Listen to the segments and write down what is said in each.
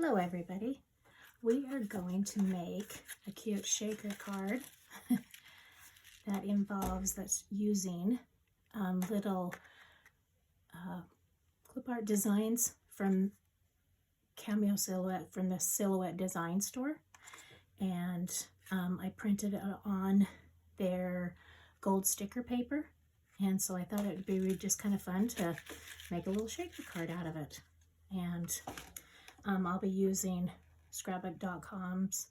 Hello everybody. We are going to make a cute shaker card that's using little clip art designs from Cameo Silhouette from the Silhouette Design Store, and I printed it on their gold sticker paper, and so I thought it would be just kind of fun to make a little shaker card out of it. And I'll be using Scrapbook.com's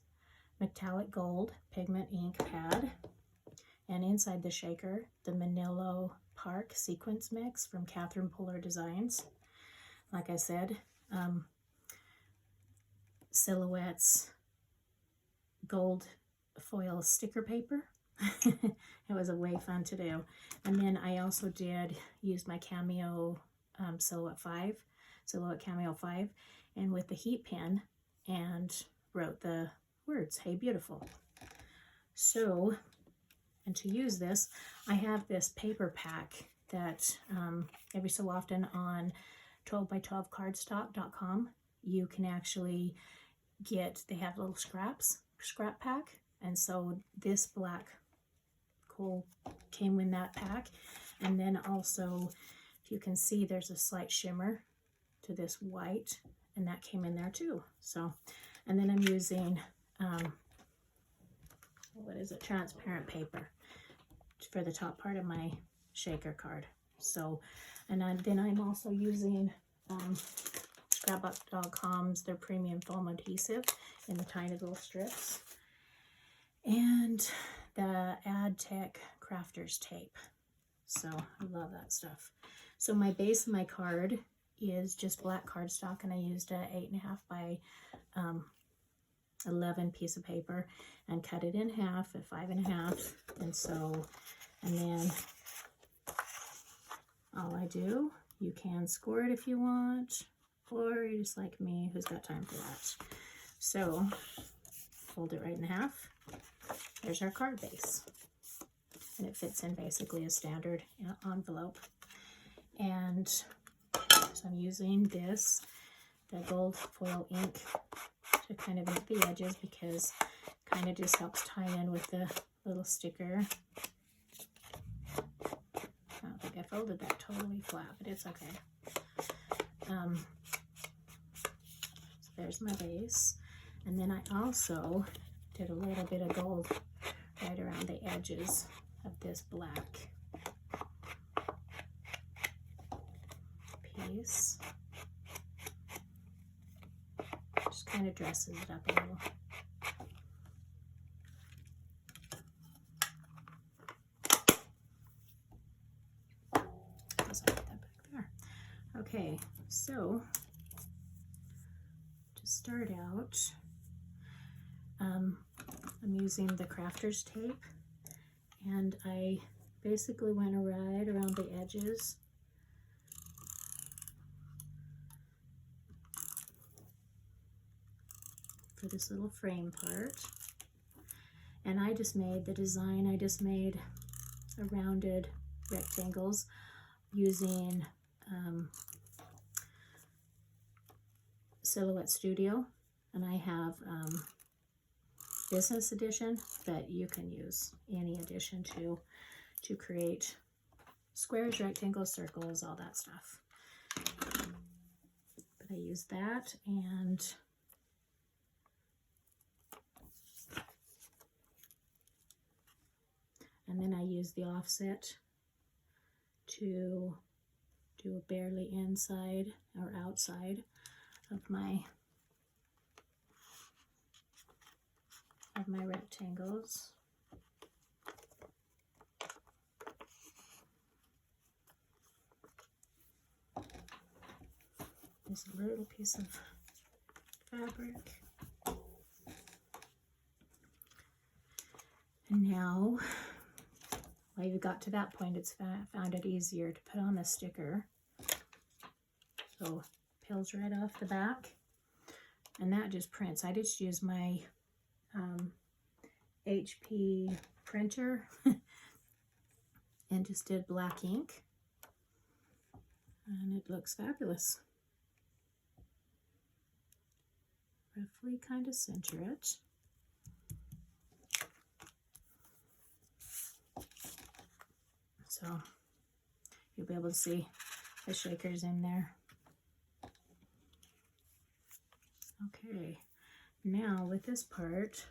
metallic gold pigment ink pad, and inside the shaker, the Manilo Park sequence mix from Catherine Puller Designs. Like I said, Silhouette's gold foil sticker paper. It was a way fun to do. And then I also did use my Cameo Silhouette Cameo 5, and with the heat pen, and wrote the words, "Hey Beautiful." So, and to use this, I have this paper pack that every so often on 12x12cardstock.com you can actually get, they have little scrap pack, and so this black coal came in that pack. And then also, if you can see, there's a slight shimmer to this white, and that came in there too. So, and then I'm using transparent paper for the top part of my shaker card. So, and then I'm also using Scrapbook.com's their premium foam adhesive in the tiny little strips, and the AdTech Crafters tape. So I love that stuff. So my base of my card is just black cardstock, and I used a 8.5 by 11 piece of paper and cut it in half at 5.5. And so, and then all I do, you can score it if you want, or you're just like me who's got time for that. So fold it right in half. There's our card base, and it fits in basically a standard envelope. And so I'm using the gold foil ink to kind of ink the edges, because it kind of just helps tie in with the little sticker. I don't think I folded that totally flat, but it's okay. So there's my base. And then I also did a little bit of gold right around the edges of this black piece. Just kind of dresses it up a little. Just put that back there. Okay, so to start out, I'm using the Crafters tape, and I basically went right around the edges for this little frame part. And I just made the design, I just made a rounded rectangles using Silhouette Studio, and I have business edition, but you can use any edition to create squares, rectangles, circles, all that stuff. But I use that, and then I use the offset to do a barely inside or outside of my rectangles. There's a little piece of fabric. And now, while you got to that point, it's found it easier to put on the sticker. So peels right off the back, and that just prints. I just use my HP printer and just did black ink, and it looks fabulous. roughly kind of center it. So you'll be able to see the shakers in there. Okay, now with this part,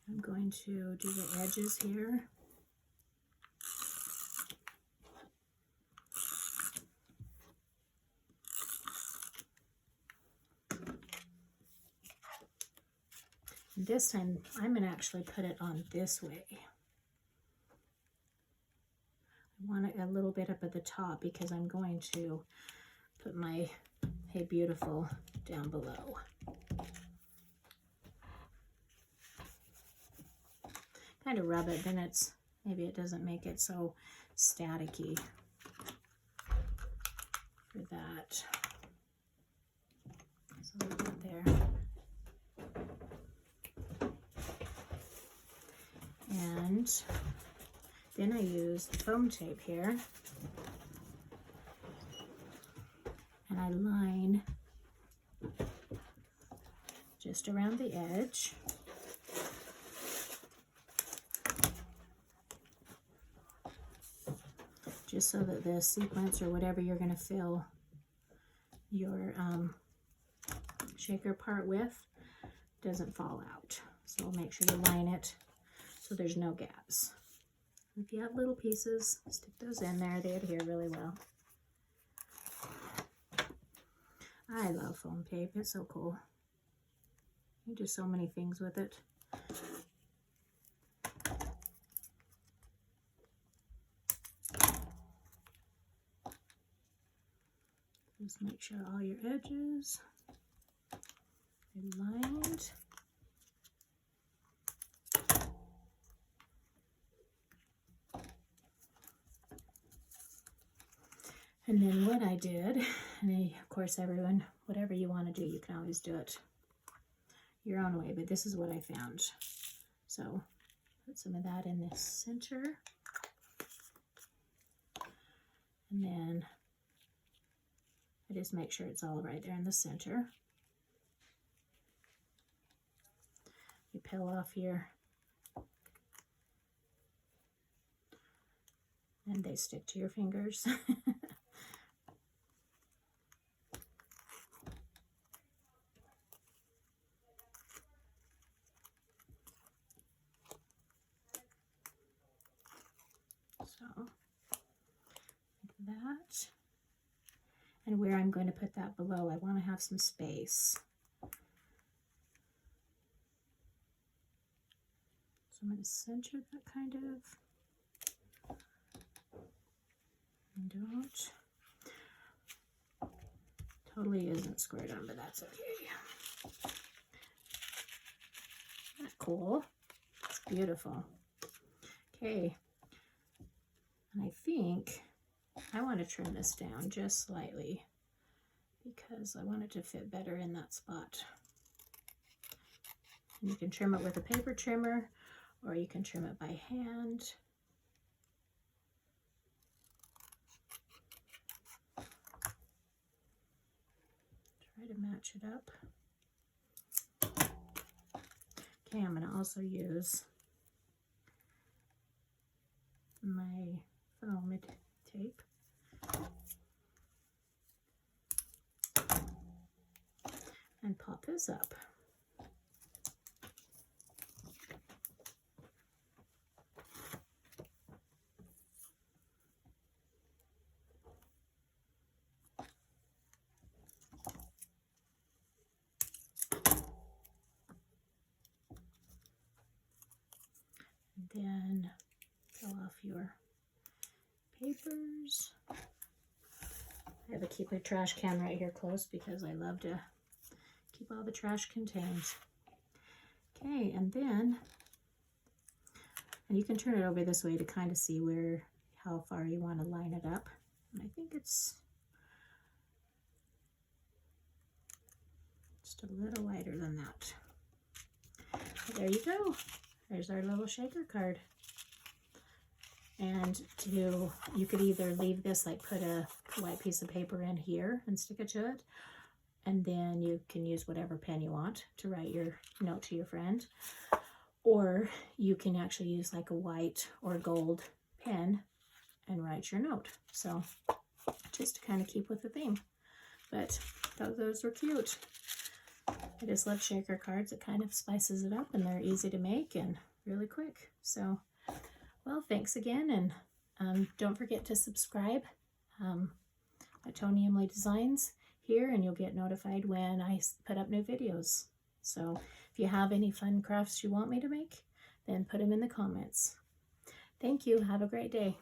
I'm going to do the edges here. And this time, I'm going to actually put it on this way. I want it a little bit up at the top because I'm going to put my Hey Beautiful down below. Kind of rub it, then maybe it doesn't make it so staticky for that. So a little bit there. And then I use foam tape here, and I line just around the edge. Just so that the sequence or whatever you're going to fill your shaker part with doesn't fall out. So make sure you line it so there's no gaps. If you have little pieces, stick those in there. They adhere really well. I love foam tape. It's so cool. You do so many things with it. Just make sure all your edges are lined. And then what I did, and of course everyone, whatever you want to do, you can always do it your own way, but this is what I found. So put some of that in the center. And then I just make sure it's all right there in the center. You peel off here, and they stick to your fingers. So, like that. And where I'm going to put that below, I want to have some space. So I'm going to center that kind of. And don't. Totally isn't squared on, but that's okay. Isn't that cool? It's beautiful. Okay. And I think I want to trim this down just slightly because I want it to fit better in that spot. And you can trim it with a paper trimmer or you can trim it by hand. Try to match it up. Okay, I'm going to also use my foam tape. And pop this up. And then peel off your papers. I have to keep my trash can right here close because I love to keep all the trash contained. Okay, and you can turn it over this way to kind of see how far you want to line it up. And I think it's just a little wider than that. But there you go. There's our little shaker card. And you could either leave this, like put a white piece of paper in here and stick it to it, and then you can use whatever pen you want to write your note to your friend. Or you can actually use like a white or gold pen and write your note. So just to kind of keep with the theme. But those were cute. I just love shaker cards. It kind of spices it up, and they're easy to make and really quick. So, well, thanks again, and don't forget to subscribe at Tony Emily Designs here, and you'll get notified when I put up new videos. So if you have any fun crafts you want me to make, then put them in the comments. Thank you. Have a great day.